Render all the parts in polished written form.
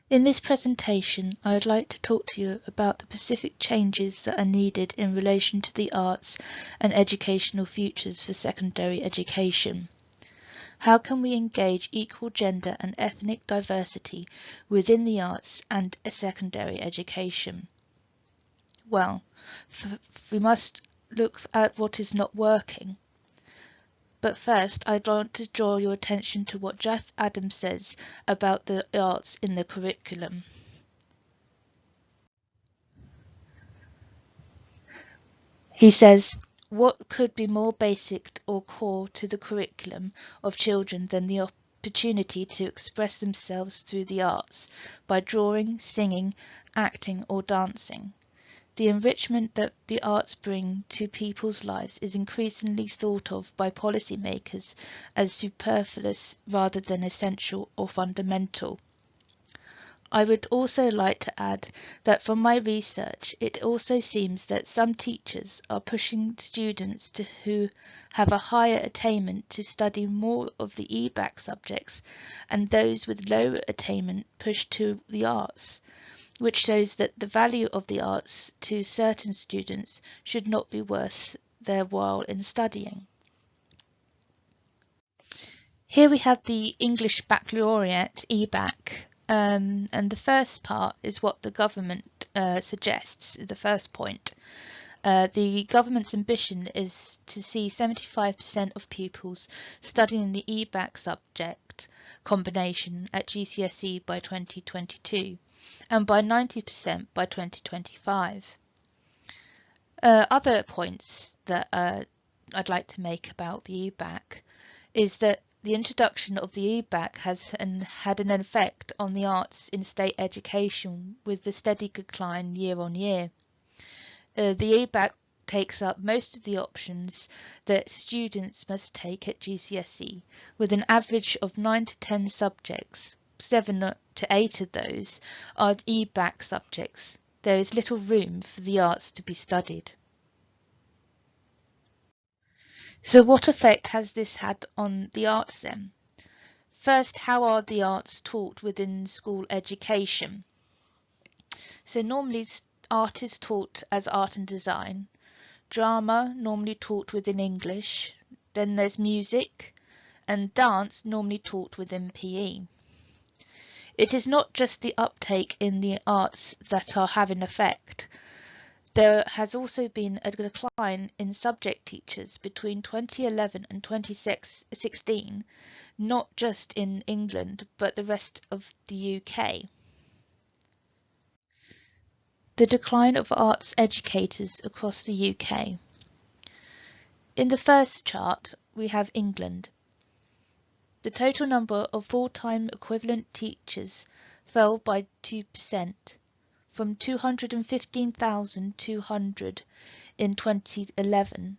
In this presentation, I would like to talk to you about the specific changes that are needed in relation to the arts and educational futures for secondary education. How can we engage equal gender and ethnic diversity within the arts and secondary education? Well, we must look at what is not working. But first, I'd like to draw your attention to what Jeff Adams says about the arts in the curriculum. He says, what could be more basic or core to the curriculum of children than the opportunity to express themselves through the arts by drawing, singing, acting or dancing? The enrichment that the arts bring to people's lives is increasingly thought of by policymakers as superfluous rather than essential or fundamental. I would also like to add that from my research, it also seems that some teachers are pushing students who have a higher attainment to study more of the EBAC subjects, and those with lower attainment pushed to the arts, which shows that the value of the arts to certain students should not be worth their while in studying. Here we have the English Baccalaureate EBAC. And the first part is what the government suggests, the first point. The government's ambition is to see 75% of pupils studying the EBAC subject combination at GCSE by 2022 and by 90% by 2025. Other points that I'd like to make about the EBAC is that the introduction of the EBAC has had an effect on the arts in state education with the steady decline year on year. The EBAC takes up most of the options that students must take at GCSE, with an average of 9 to 10 subjects. 7 to 8 of those are EBAC subjects. There is little room for the arts to be studied. So what effect has this had on the arts then? First, how are the arts taught within school education? So normally art is taught as art and design, drama normally taught within English, then there's music, and dance normally taught within PE. It is not just the uptake in the arts that are having effect. There has also been a decline in subject teachers between 2011 and 2016, not just in England, but the rest of the UK. The decline of arts educators across the UK. In the first chart, we have England. The total number of full-time equivalent teachers fell by 2%. From 215,200 in 2011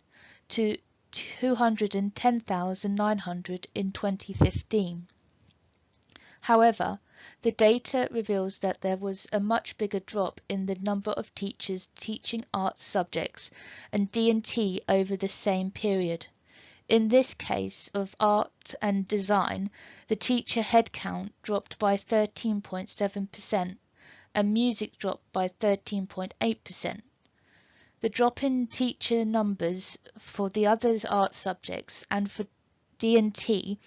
to 210,900 in 2015. However, the data reveals that there was a much bigger drop in the number of teachers teaching arts subjects and D&T over the same period. In this case of art and design, the teacher headcount dropped by 13.7%. and music dropped by 13.8%. The drop in teacher numbers for the other art subjects and for D&T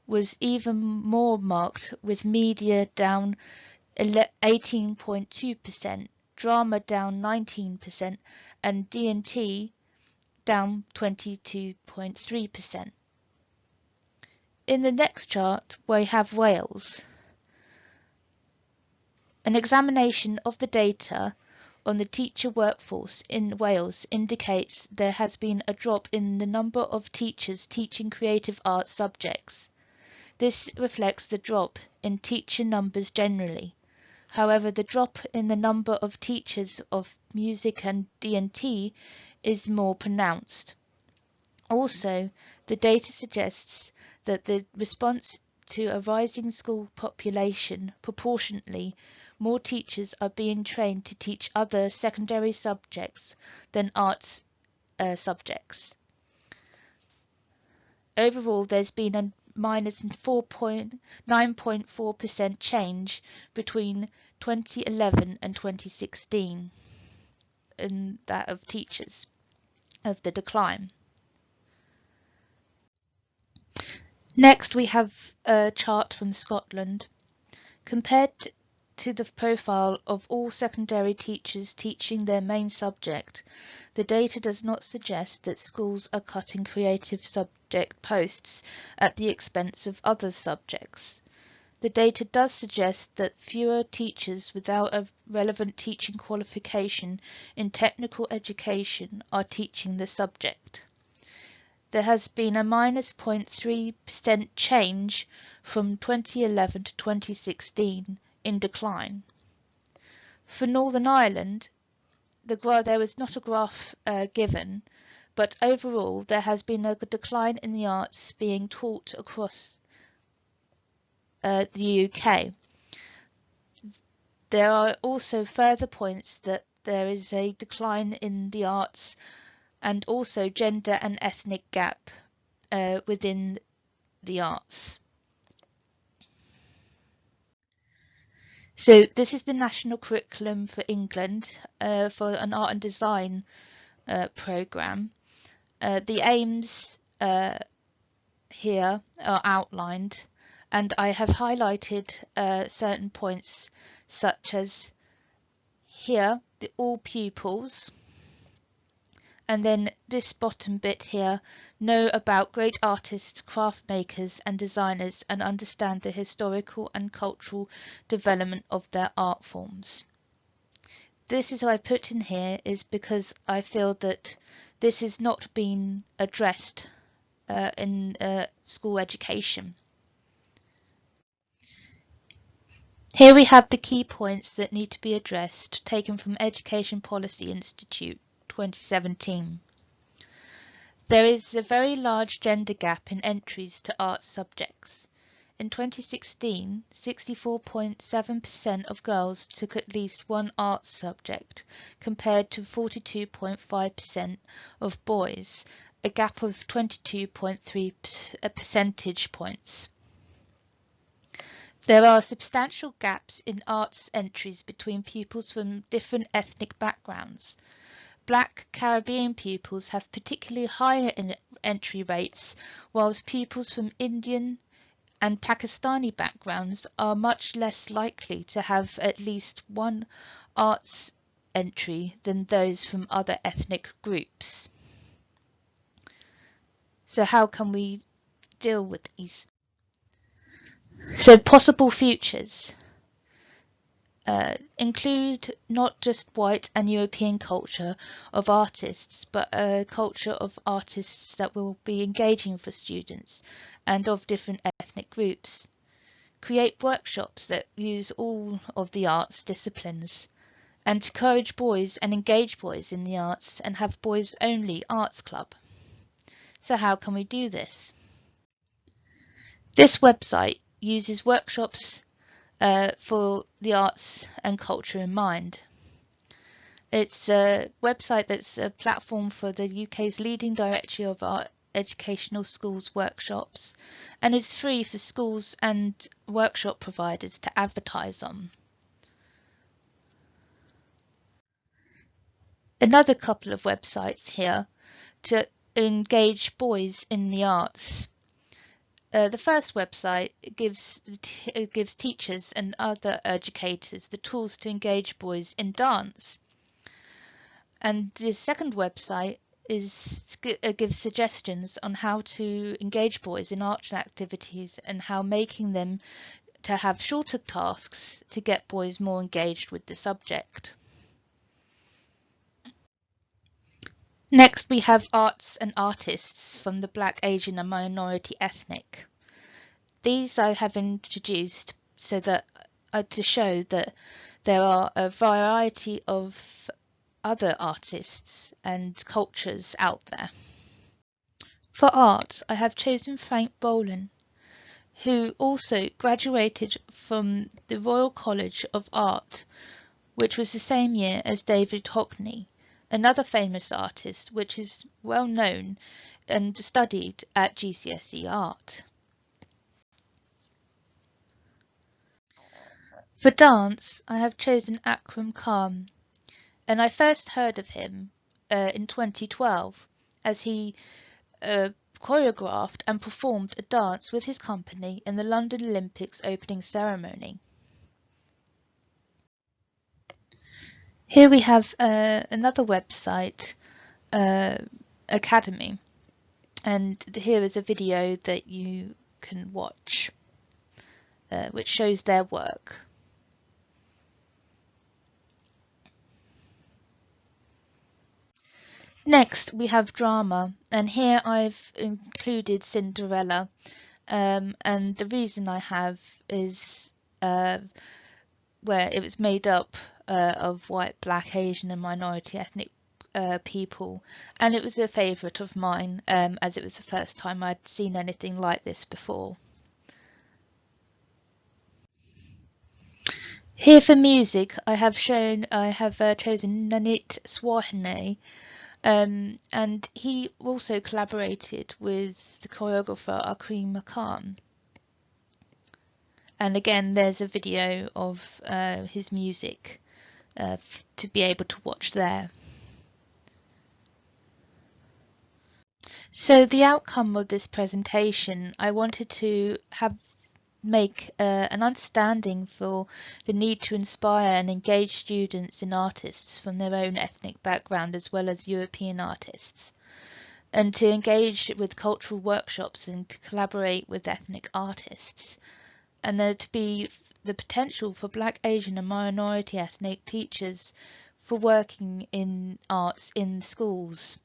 was even more marked, with media down 18.2%, drama down 19%, and D&T down 22.3%. In the next chart, we have Wales. An examination of the data on the teacher workforce in Wales indicates there has been a drop in the number of teachers teaching creative arts subjects. This reflects the drop in teacher numbers generally. However, the drop in the number of teachers of music and D&T is more pronounced. Also, the data suggests that the response to a rising school population proportionately more teachers are being trained to teach other secondary subjects than arts subjects. Overall, there's been minus 9.4% change between 2011 and 2016 in that of teachers, of the decline. Next, we have a chart from Scotland. Compared to the profile of all secondary teachers teaching their main subject, the data does not suggest that schools are cutting creative subject posts at the expense of other subjects. The data does suggest that fewer teachers without a relevant teaching qualification in technical education are teaching the subject. There has been a minus 0.3% change from 2011 to 2016 in decline. For Northern Ireland, there was not a graph given, but overall there has been a decline in the arts being taught across the UK. There are also further points that there is a decline in the arts and also gender and ethnic gap within the arts. So this is the national curriculum for England for an art and design programme. The aims here are outlined, and I have highlighted certain points such as here, the all pupils, and then this bottom bit here, know about great artists, craft makers and designers and understand the historical and cultural development of their art forms. This is what I put in here is because I feel that this is not being addressed in school education. Here we have the key points that need to be addressed, taken from Education Policy Institute 2017. There is a very large gender gap in entries to arts subjects. In 2016, 64.7% of girls took at least one arts subject, compared to 42.5% of boys, a gap of 22.3 percentage points. There are substantial gaps in arts entries between pupils from different ethnic backgrounds. Black Caribbean pupils have particularly higher entry rates, whilst pupils from Indian and Pakistani backgrounds are much less likely to have at least one arts entry than those from other ethnic groups. So how can we deal with these? So possible futures include not just white and European culture of artists, but a culture of artists that will be engaging for students and of different ethnic groups. Create workshops that use all of the arts disciplines, and encourage boys and engage boys in the arts and have boys only arts club. So how can we do this? This website uses workshops for the arts and culture in mind. It's a website that's a platform for the UK's leading directory of art educational schools workshops, and it's free for schools and workshop providers to advertise on. Another couple of websites here to engage boys in the arts. The first website gives teachers and other educators the tools to engage boys in dance. And the second website gives suggestions on how to engage boys in arts activities and how making them to have shorter tasks to get boys more engaged with the subject. Next, we have arts and artists from the Black, Asian and minority ethnic. These I have introduced so that to show that there are a variety of other artists and cultures out there. For art, I have chosen Frank Bolan, who also graduated from the Royal College of Art, which was the same year as David Hockney, another famous artist which is well known and studied at GCSE Art. For dance, I have chosen Akram Khan, and I first heard of him in 2012 as he choreographed and performed a dance with his company in the London Olympics opening ceremony. Here we have another website, Academy, and here is a video that you can watch which shows their work. Next we have drama, and here I've included Cinderella, and the reason I have is where it was made up of white, black, Asian and minority ethnic people, and it was a favourite of mine as it was the first time I'd seen anything like this before. Here for music I have chosen Nanit Swahne, and he also collaborated with the choreographer Akram Khan. And again, there's a video of his music to be able to watch there. So the outcome of this presentation, I wanted to make an understanding for the need to inspire and engage students and artists from their own ethnic background as well as European artists, and to engage with cultural workshops and to collaborate with ethnic artists, and there to be the potential for black, Asian and minority ethnic teachers for working in arts in schools.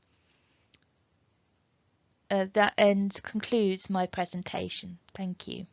That concludes my presentation. Thank you.